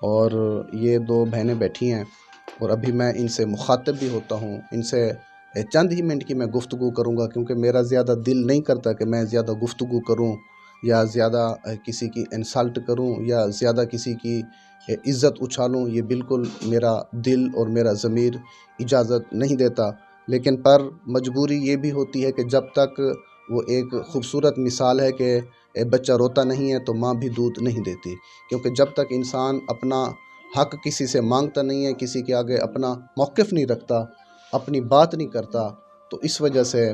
اور یہ دو بہنیں بیٹھی ہیں اور ابھی میں ان سے مخاطب بھی ہوتا ہوں. ان سے چند ہی منٹ کی میں گفتگو کروں گا کیونکہ میرا زیادہ دل نہیں کرتا کہ میں زیادہ گفتگو کروں یا زیادہ کسی کی انسلٹ کروں یا زیادہ کسی کی عزت اچھالوں. یہ بالکل میرا دل اور میرا ضمیر اجازت نہیں دیتا. لیکن پر مجبوری یہ بھی ہوتی ہے کہ جب تک وہ ایک خوبصورت مثال ہے کہ بچہ روتا نہیں ہے تو ماں بھی دودھ نہیں دیتی. کیونکہ جب تک انسان اپنا حق کسی سے مانگتا نہیں ہے، کسی کے آگے اپنا موقف نہیں رکھتا، اپنی بات نہیں کرتا، تو اس وجہ سے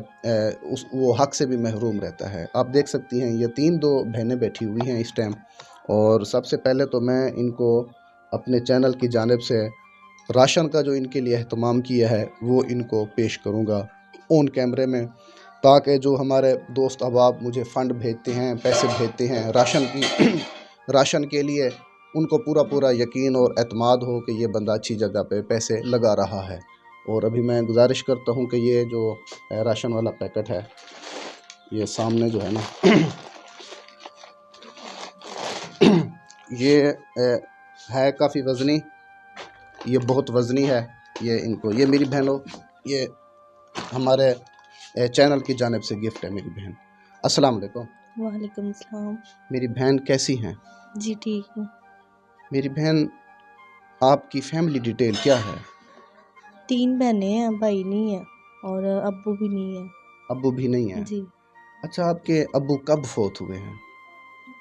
وہ حق سے بھی محروم رہتا ہے. آپ دیکھ سکتی ہیں یہ دو بہنیں بیٹھی ہوئی ہیں اس ٹائم. اور سب سے پہلے تو میں ان کو اپنے چینل کی جانب سے راشن کا جو ان کے لیے اہتمام کیا ہے وہ ان کو پیش کروں گا آن کیمرے میں، تاکہ جو ہمارے دوست احباب مجھے فنڈ بھیجتے ہیں، پیسے بھیجتے ہیں راشن کے لیے، ان کو پورا یقین اور اعتماد ہو کہ یہ بندہ اچھی جگہ پہ پیسے لگا رہا ہے. اور ابھی میں گزارش کرتا ہوں کہ یہ جو راشن والا پیکٹ ہے، یہ سامنے جو ہے نا یہ ہے کافی وزنی، یہ بہت وزنی ہے. یہ میری بہنوں، یہ ہمارے چینل کی جانب سے گفٹ ہے میری بہن. السلام علیکم. وعلیکم السلام. میری بہن کیسی ہیں؟ جی ٹھیک ہوں. میری بہن آپ کی فیملی ڈیٹیل کیا ہے؟ 3 بہنیں ہیں، بھائی نہیں ہے اور ابو بھی نہیں ہے. ابو بھی نہیں ہے؟ جی. اچھا، آپ کے ابو کب فوت ہوئے ہیں؟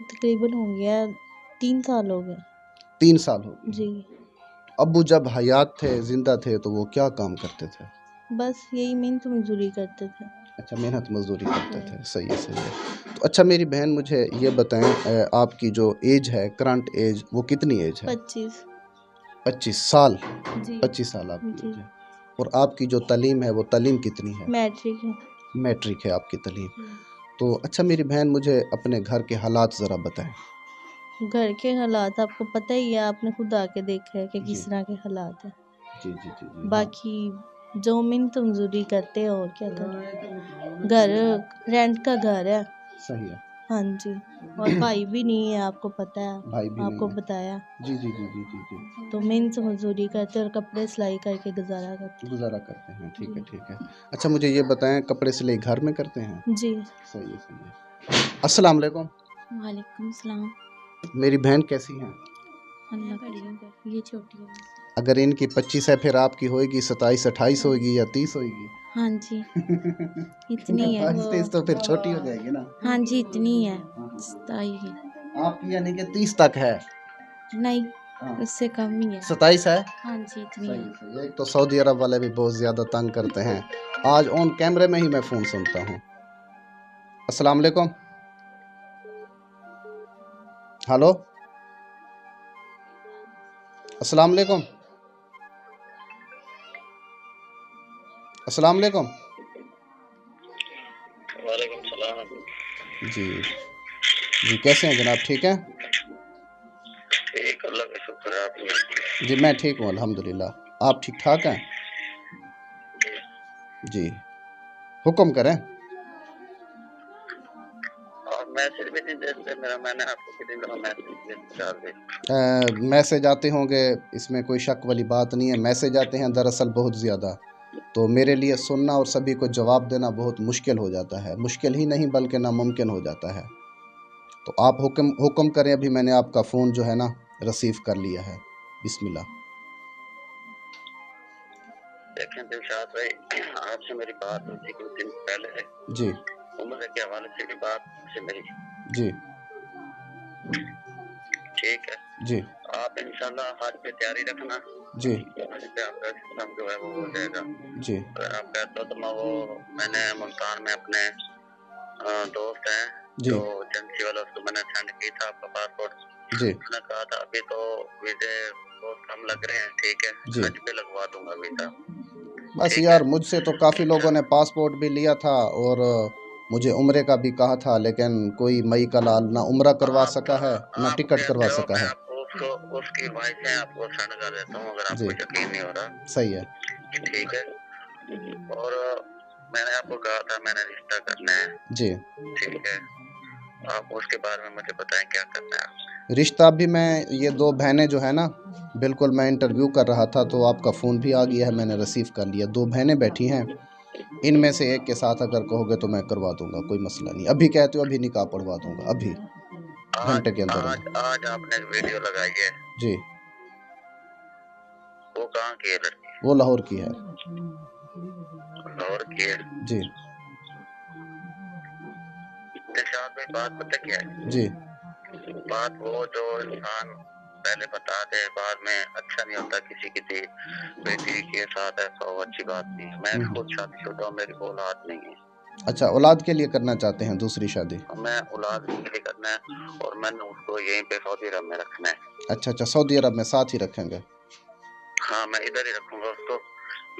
تقریباً ہو گیا 3 سال ہو گئے. 3 سال ہو گئے. جی. ابو جب حیات تھے، زندہ تھے، تو وہ کیا کام کرتے تھے؟ بس یہی محنت مزدوری کرتے تھے. اچھا، محنت مزدوری کرتے تھے. صحیح ہے. تو اچھا میری بہن مجھے یہ بتائیں، آپ کی جو ایج ہے، کرنٹ ایج، وہ کتنی ایج ہے؟ 25 سال. جی. 25 سال آپ کی ایج ہے. اور آپ کی جو تعلیم ہے وہ تعلیم کتنی ہے؟ میٹرک ہے. میٹرک ہے آپ کی تعلیم. تو اچھا میری بہن مجھے اپنے گھر کے حالات ذرا بتائیں. گھر کے حالات آپ کو پتہ ہی ہے، آپ نے خود آ کے دیکھا ہے کہ کس طرح کے حالات ہیں. جی. باقی جو محنت مزدوری کرتے ہیں اور کیا کریں. گھر رینٹ کا گھر ہے. صحیح ہے. ہاں جی. اور بھائی بھی نہیں ہے، آپ کو پتہ ہے، بھائی بھی آپ کو نہیں ہے. بتایا. جی. تو محنت مزدوری کرتے اور کپڑے سلائی کر کے گزارا کرتے ہیں. ٹھیک ہے. اچھا مجھے یہ بتائیں، کپڑے سلائی گھر میں کرتے ہیں؟ جی. صحیح ہے. السلام علیکم. وعلیکم السلام. میری بہن کیسی ہیں؟ اللہ کا یہ چھوٹی ہے. اگر ان کی 25 ہے پھر آپ کی ہوئے گی 27 28 ہوئے گی یا 30 ہوئے گی؟ ہاں جی اتنی ہے. 22 تو پھر چھوٹی ہو جائے گی نا. ہاں جی اتنی ہے. 27 ہے. آپ کی یعنی کہ 30 تک ہے؟ نہیں، اس سے کم ہی ہے. 27 ہے؟ ہاں جی اتنی ہے. ایک تو سعودی عرب والے بھی بہت زیادہ تنگ کرتے ہیں. آج آن کیمرے میں ہی میں فون سنتا ہوں. السلام علیکم. ہلو، السلام علیکم. السلام علیکم. وعلیکم السلام. جی کیسے ہیں جناب؟ ٹھیک ہیں؟ ٹھیک، اللہ کا شکر ہے. آپ؟ جی میں ٹھیک ہوں الحمدللہ. آپ ٹھیک ٹھاک ہیں؟ جی حکم کریں. میسج بھی نہیں دیتے میرا، میں نے آپ کو کتنی دفعہ میسج میسج آتے ہوں گے، اس میں کوئی شک والی بات نہیں ہے. میسج آتے ہیں دراصل بہت زیادہ، تو میرے لیے سننا اور سبھی کو جواب دینا بہت مشکل ہو جاتا ہے. مشکل ہی نہیں بلکہ ناممکن ہو جاتا ہے. تو آپ حکم کریں. ابھی میں نے آپ کا فون جو ہے نا ریسیو کر لیا ہے. بسم اللہ. دیکھیں دلشاد بھائی، آپ سے میری بات ہوئی تھی کچھ دن پہلے. جی. عمر کے حوالے سے بھی بات سے میری. جی. ٹھیک ہے. جی. آپ انشاءاللہ حج پہ تیاری رکھنا. جی. حج پہ آپ کا سسٹم جو ہے وہ ہو جائے گا. جی. اگر آپ کہتے ہو تو میں نے ملتان میں اپنے دوست ہیں جی. جو ایجنسی والا، اس کو میں نے سینڈ کی تھا آپ کا پاسپورٹ. جی. اس نے کہا تھا ابھی تو ویزے بہت کم لگ رہے ہیں. ٹھیک ہے. جی. حج پہ لگوا دوں گا ویزا. بس یار مجھ سے تو کافی لوگوں نے پاسپورٹ بھی لیا تھا اور مجھے عمرے کا بھی کہا تھا، لیکن کوئی مئی کا لال نہ عمرہ کروا سکا ہے نہ ٹکٹ کروا سکا ہے. اس کی وائس آپ کو سینڈ کر دیتا ہوں اگر آپ کو یقین نہیں ہو رہا. صحیح ہے. ٹھیک ہے. اور میں نے آپ کو کہا تھا میں نے رشتہ کرنا ہے. جی. ٹھیک ہے. آپ اس کے بارے میں مجھے بتائیں کیا کرنا ہے آپ. رشتہ بھی میں یہ دو بہنیں جو ہے نا، بالکل میں انٹرویو کر رہا تھا تو آپ کا فون بھی آ گیا ہے، میں نے ریسیو کر لیا. دو بہنیں بیٹھی ہیں، ان میں سے ایک کے ساتھ اگر کہو گے تو میں کروا دوں گا، کوئی مسئلہ نہیں. ابھی کہتے ہو ابھی نکاح پڑھوا دوں گا، ابھی گھنٹے کے اندر. آج آپ نے ویڈیو لگائی ہے جی. وہ کہاں کی ہے لڑکی؟ وہ لاہور کی ہے. لاہور کی ہے جی. دلشاد بھائی بات پتہ کیا ہے؟ جی. بات وہ جو انسان پہلے بتا دے بعد میں اچھا نہیں ہوتا. کسی بیٹی کے ساتھ ایسا ہو اچھی بات نہیں. میں خود شادی شدہ ہوں، میری کو اولاد نہیں ہے. اچھا، اولاد کے لیے کرنا چاہتے ہیں دوسری شادی؟ میں اولاد کے لیے کرنا ہے اور میں نے اس کو یہیں پہ سعودی عرب میں رکھنا ہے. اچھا، سعودی عرب میں ساتھ ہی رکھیں گے؟ ہاں میں ادھر ہی رکھوں گا اس کو.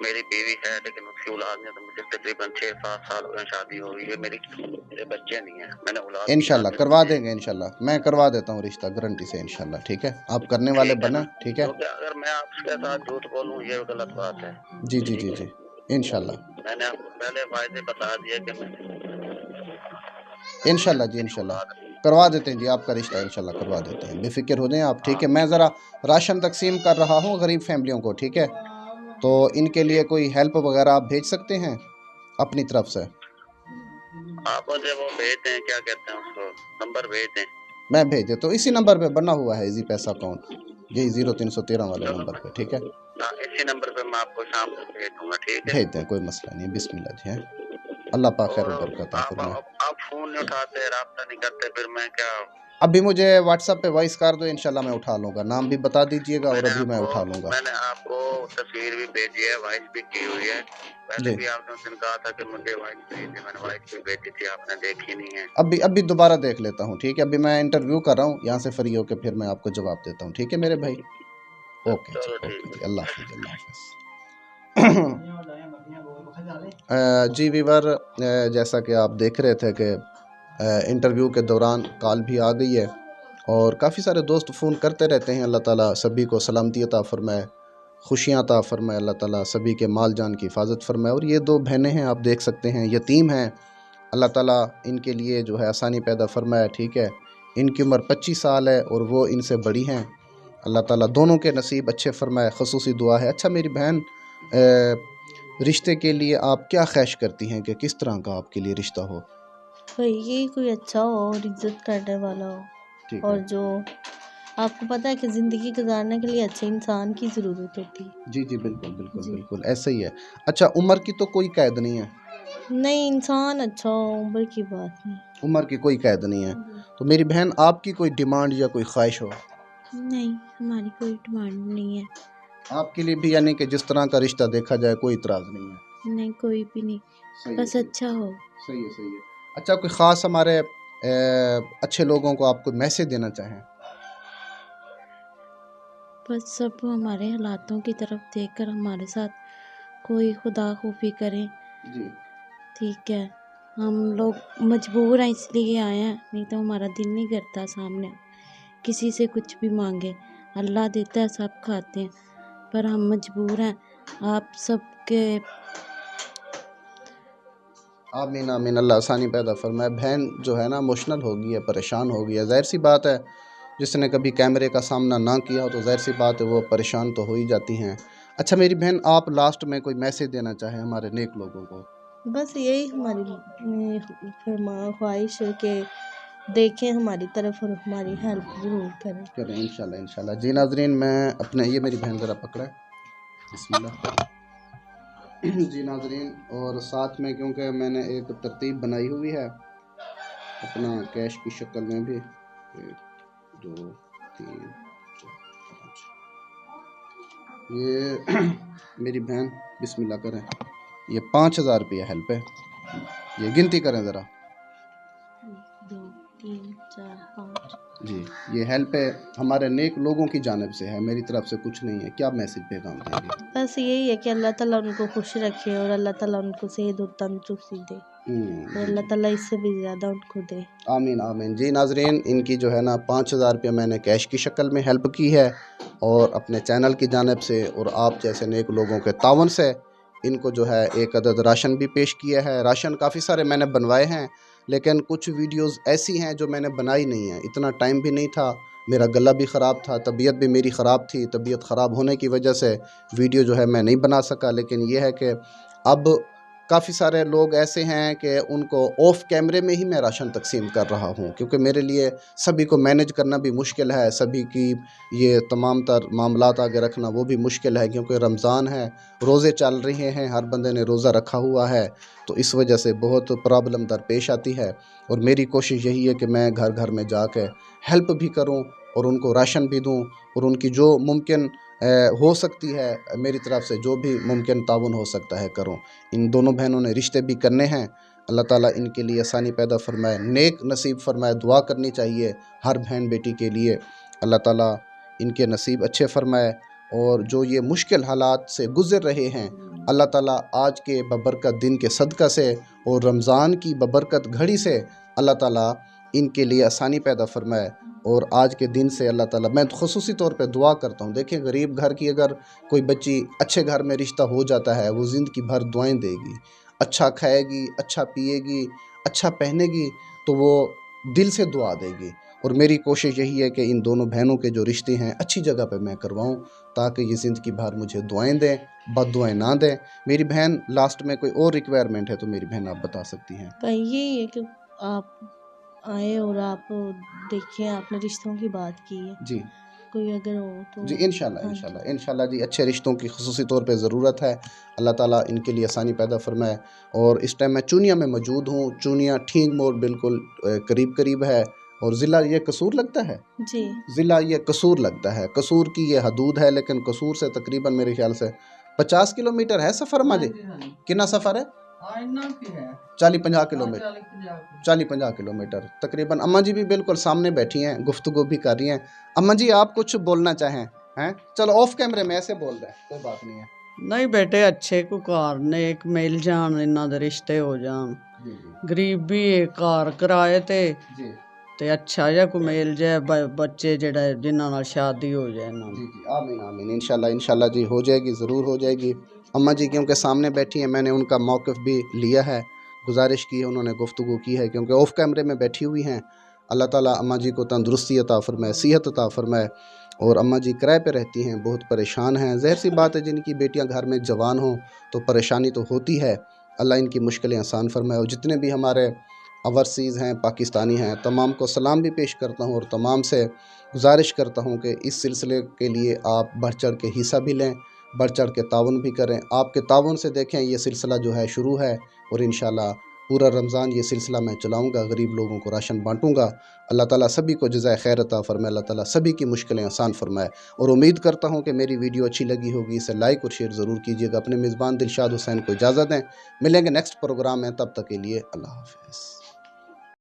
میری بیوی ہے لیکن اس کی اولاد نہیں ہے. تو مجھے تقریباً 6-7 سال ہوئے شادی ہو گئی ہے. میرے بچے نہیں ہیں. میں نے اولاد انشاءاللہ کروا دیں گے. انشاءاللہ میں کروا دیتا ہوں رشتہ گارنٹی سے انشاءاللہ. ٹھیک ہے، آپ کرنے والے بنا. ٹھیک ہے، کیونکہ اگر میں آپ کے ساتھ جھوٹ بولوں یہ غلط بات ہے. جی جی جی جی انشاءاللہ. میں نے آپ کو پہلے فائدے بتا دیے کہ میں انشاءاللہ. جی انشاءاللہ کروا دیتے ہیں جی آپ کا رشتہ، انشاءاللہ کروا دیتے ہیں. بے فکر ہو جائیں آپ. ٹھیک ہے، میں ذرا راشن تقسیم کر رہا ہوں غریب فیملیوں کو. ٹھیک ہے، تو ان کے لیے کوئی ہیلپ وغیرہ آپ بھیج سکتے ہیں اپنی طرف سے؟ آپ مجھے وہ بھیج دیں، کیا کہتے ہیں اس کو، نمبر بھیج دیں. میں بھیج دیتا ہوں. اسی نمبر پہ بنا ہوا ہے ایزی پیسہ اکاؤنٹ، یہی 0313 والے نمبر پہ. ٹھیک ہے، اسی نمبر پہ میں آپ کو شام کو بھیج دوں گا. ٹھیک ہے، بھیج دیں، کوئی مسئلہ نہیں. بسم اللہ جی. ہیں اللہ پاک خیر و برکت عطا فرمائے. آپ فون نہیں اٹھاتے، رابطہ نہیں کرتے، پھر میں کیا. ابھی مجھے واٹس ایپ پہ وائس کر دو، انشاءاللہ میں اٹھا لوں گا. نام بھی بتا دیجئے گا اور ابھی میں اٹھا لوں گا. میں نے آپ کو تصویر بھی بھیجی ہے، وائس بھی کی ہوئی ہے. پہلے جی بھی آپ نے اس دن کہا تھا کہ مجھے وائس بھیج دیں. میں نے وائس بھی بھیجی تھی، آپ نے دیکھی نہیں ہے. ابھی دوبارہ دیکھ لیتا ہوں. ٹھیک ہے، ابھی میں انٹرویو کر رہا ہوں یہاں سے فری ہو کے، پھر میں آپ کو جواب دیتا ہوں. ٹھیک ہے میرے بھائی. اوکے جی، اوکے جی. اللہ حافظ. اللہ حافظ. جی ویور، جیسا کہ آپ دیکھ رہے تھے کہ انٹرویو کے دوران کال بھی آ گئی ہے اور کافی سارے دوست فون کرتے رہتے ہیں. اللہ تعالیٰ سبھی کو سلامتی عطا فرمائے، خوشیاں عطا فرمائے. اللہ تعالیٰ سبھی کے مال جان کی حفاظت فرمائے. اور یہ دو بہنیں ہیں، آپ دیکھ سکتے ہیں، یتیم ہیں. اللہ تعالیٰ ان کے لیے جو ہے آسانی پیدا فرمائے. ٹھیک ہے، ان کی عمر 25 سال ہے اور وہ ان سے بڑی ہیں. اللہ تعالیٰ دونوں کے نصیب اچھے فرمائے. خصوصی دعا ہے. اچھا میری بہن، رشتے کے لیے آپ کیا خواہش کرتی ہیں کہ کس طرح کا آپ کے لیے رشتہ ہو؟ یہ کوئی اچھا ہو اور عزت کرنے والا ہو، اور جو آپ کو پتہ ہے کہ زندگی گزارنے کے لیے اچھے انسان کی ضرورت ہوتی ہے. جی جی بالکل بالکل بالکل ایسا ہی ہے. اچھا، عمر کی تو کوئی قید نہیں ہے؟ نہیں، انسان اچھا ہو، عمر کی بات نہیں. عمر کی کوئی قید نہیں ہے. تو میری بہن آپ کی کوئی ڈیمانڈ یا کوئی خواہش ہو؟ نہیں، ہماری کوئی ڈیمانڈ نہیں ہے. آپ کے لیے بھی یعنی کہ جس طرح کا رشتہ دیکھا جائے کوئی اعتراض نہیں ہے؟ نہیں، کوئی بھی نہیں، بس اچھا ہو. صحیح ہے، صحیح ہے. اچھا، کوئی خاص ہمارے اچھے لوگوں کو آپ کوئی میسج دینا چاہیں؟ بس سب ہمارے حالاتوں کی طرف دیکھ کر ہمارے ساتھ کوئی خدا خوفی کریں. جی ٹھیک ہے، ہم لوگ مجبور ہیں اس لیے آئے ہیں، نہیں تو ہمارا دل نہیں کرتا سامنے کسی سے کچھ بھی مانگے. اللہ دیتا ہے، سب کھاتے ہیں، پر ہم مجبور ہیں. آپ سب کے آمین آمین. اللہ آسانی پیدا فرمائے. بہن جو ہے نا ایموشنل ہو گئی ہے، پریشان ہو گئی ہے. ظاہر سی بات ہے، جس نے کبھی کیمرے کا سامنا نہ کیا ہو تو ظاہر سی بات ہے وہ پریشان تو ہو ہی جاتی ہیں. اچھا میری بہن، آپ لاسٹ میں کوئی میسج دینا چاہیں ہمارے نیک لوگوں کو؟ بس یہی ہماری خواہش ہے کہ دیکھیں ہماری طرف اور ہماری ہیلپ ضرور کریں. انشاءاللہ انشاءاللہ. جی ناظرین، میں اپنے یہ میری بہن ذرا پکڑا ہے. بسم اللہ. جی ناظرین، اور ساتھ میں کیونکہ میں نے ایک ترتیب بنائی ہوئی ہے اپنا کیش کی شکل میں بھی، 1 2 3 4 5، یہ میری بہن بسم اللہ کریں. یہ 5000 روپیہ ہیلپ ہے. یہ گنتی کریں ذرا. 1 2 3 4 5. جی یہ ہیلپ ہے ہمارے نیک لوگوں کی جانب سے ہے، میری طرف سے کچھ نہیں ہے. کیا میسج پیغام دیں گے؟ بس یہی ہے کہ اللہ تعالیٰ ان کو خوش رکھے اور اللہ تعالیٰ ان کو صحت و تندرستی دے، اور اللہ تعالیٰ اس سے بھی زیادہ ان کو دے. آمین آمین. جی ناظرین، ان کی جو ہے نا 5000 روپیہ میں نے کیش کی شکل میں ہیلپ کی ہے، اور اپنے چینل کی جانب سے اور آپ جیسے نیک لوگوں کے تعاون سے ان کو جو ہے 1 عدد راشن بھی پیش کیا ہے. راشن کافی سارے میں نے بنوائے ہیں لیکن کچھ ویڈیوز ایسی ہیں جو میں نے بنائی نہیں ہیں، اتنا ٹائم بھی نہیں تھا، میرا گلا بھی خراب تھا، طبیعت بھی میری خراب تھی، طبیعت خراب ہونے کی وجہ سے ویڈیو جو ہے میں نہیں بنا سکا۔ لیکن یہ ہے کہ اب کافی سارے لوگ ایسے ہیں کہ ان کو آف کیمرے میں ہی میں راشن تقسیم کر رہا ہوں، کیونکہ میرے لیے سبھی کو مینج کرنا بھی مشکل ہے، سبھی کی یہ تمام تر معاملات آگے رکھنا وہ بھی مشکل ہے، کیونکہ رمضان ہے، روزے چل رہے ہیں، ہر بندے نے روزہ رکھا ہوا ہے، تو اس وجہ سے بہت پرابلم درپیش آتی ہے۔ اور میری کوشش یہی ہے کہ میں گھر گھر میں جا کے ہیلپ بھی کروں اور ان کو راشن بھی دوں، اور ان کی جو ممکن ہو سکتی ہے میری طرف سے جو بھی ممکن تعاون ہو سکتا ہے کروں۔ ان دونوں بہنوں نے رشتے بھی کرنے ہیں، اللہ تعالیٰ ان کے لیے آسانی پیدا فرمائے، نیک نصیب فرمائے، دعا کرنی چاہیے ہر بہن بیٹی کے لیے، اللہ تعالیٰ ان کے نصیب اچھے فرمائے، اور جو یہ مشکل حالات سے گزر رہے ہیں اللہ تعالیٰ آج کے ببرکت دن کے صدقہ سے اور رمضان کی ببرکت گھڑی سے اللہ تعالیٰ ان کے لیے آسانی پیدا فرمائے۔ اور آج کے دن سے اللہ تعالیٰ میں خصوصی طور پہ دعا کرتا ہوں، دیکھیں غریب گھر کی اگر کوئی بچی اچھے گھر میں رشتہ ہو جاتا ہے وہ زندگی بھر دعائیں دے گی، اچھا کھائے گی، اچھا پیے گی، اچھا پہنے گی، تو وہ دل سے دعا دے گی۔ اور میری کوشش یہی ہے کہ ان دونوں بہنوں کے جو رشتے ہیں اچھی جگہ پہ میں کرواؤں، تاکہ یہ زندگی بھر مجھے دعائیں دیں، بد دعائیں نہ دیں۔ میری بہن لاسٹ میں کوئی اور ریکوائرمنٹ ہے تو میری بہن آپ بتا سکتی ہیں؟ یہی ہے کہ آپ آئے اور آپ دیکھیں، آپ نے رشتوں کی بات کی ہے، جی کوئی اگر ہو تو جی انشاءاللہ جی، اچھے رشتوں کی خصوصی طور پہ ضرورت ہے، اللہ تعالیٰ ان کے لیے آسانی پیدا فرمائے۔ اور اس ٹائم میں چونیا میں موجود ہوں، چونیا ٹھینگ موڑ بالکل قریب ہے، اور ضلع یہ قصور لگتا ہے، جی ضلع یہ قصور لگتا ہے، قصور کی یہ حدود ہے، لیکن قصور سے تقریباً میرے خیال سے 50 کلومیٹر ہے سفر ماجی، کتنا سفر ہے؟ 40-50 کلومیٹر، 40-50 کلومیٹر تقریباً۔ اماں جی بھی بالکل سامنے بیٹھی ہیں، گفتگو بھی کر رہی ہیں۔ اماں جی آپ کچھ بولنا چاہیں ہیں؟ چلو آف کیمرے میں ایسے بول رہے ہیں، کوئی بات نہیں ہے۔ نہیں بیٹے اچھے کو کار نیک مل جان، انہاں دے رشتے ہو جان، غریب بھی ایک کار کرائے تے اچھا جا کو مل جائے، بچے جڑا جنہاں نال شادی ہو جائے انہاں دی۔ جی آمین انشاءاللہ جی، ہو جائے گی، ضرور ہو جائے گی۔ اماں جی کیونکہ سامنے بیٹھی ہیں، میں نے ان کا موقف بھی لیا ہے، گزارش کی ہے، انہوں نے گفتگو کی ہے، کیونکہ آف کیمرے میں بیٹھی ہوئی ہیں۔ اللہ تعالیٰ اماں جی کو تندرستی عطا فرمائے، صحت عطا فرمائے۔ اور اماں جی کرائے پہ رہتی ہیں، بہت پریشان ہیں، ظاہر سی بات ہے جن کی بیٹیاں گھر میں جوان ہوں تو پریشانی تو ہوتی ہے، اللہ ان کی مشکلیں آسان فرمائے۔ اور جتنے بھی ہمارے اوورسیز ہیں، پاکستانی ہیں، تمام کو سلام بھی پیش کرتا ہوں، اور تمام سے گزارش کرتا ہوں کہ اس سلسلے کے لیے آپ بڑھ چڑھ کے حصہ بھی لیں، بڑھ چڑھ کے تعاون بھی کریں۔ آپ کے تعاون سے دیکھیں یہ سلسلہ جو ہے شروع ہے، اور انشاءاللہ پورا رمضان یہ سلسلہ میں چلاؤں گا، غریب لوگوں کو راشن بانٹوں گا۔ اللہ تعالیٰ سبھی کو جزائے خیر عطا فرمائے، اللہ تعالیٰ سبھی کی مشکلیں آسان فرمائے۔ اور امید کرتا ہوں کہ میری ویڈیو اچھی لگی ہوگی، اسے لائک اور شیئر ضرور کیجیے گا۔ اپنے میزبان دلشاد حسین کو اجازت دیں، ملیں گے نیکسٹ پروگرام میں، تب تک کے لیے اللہ حافظ۔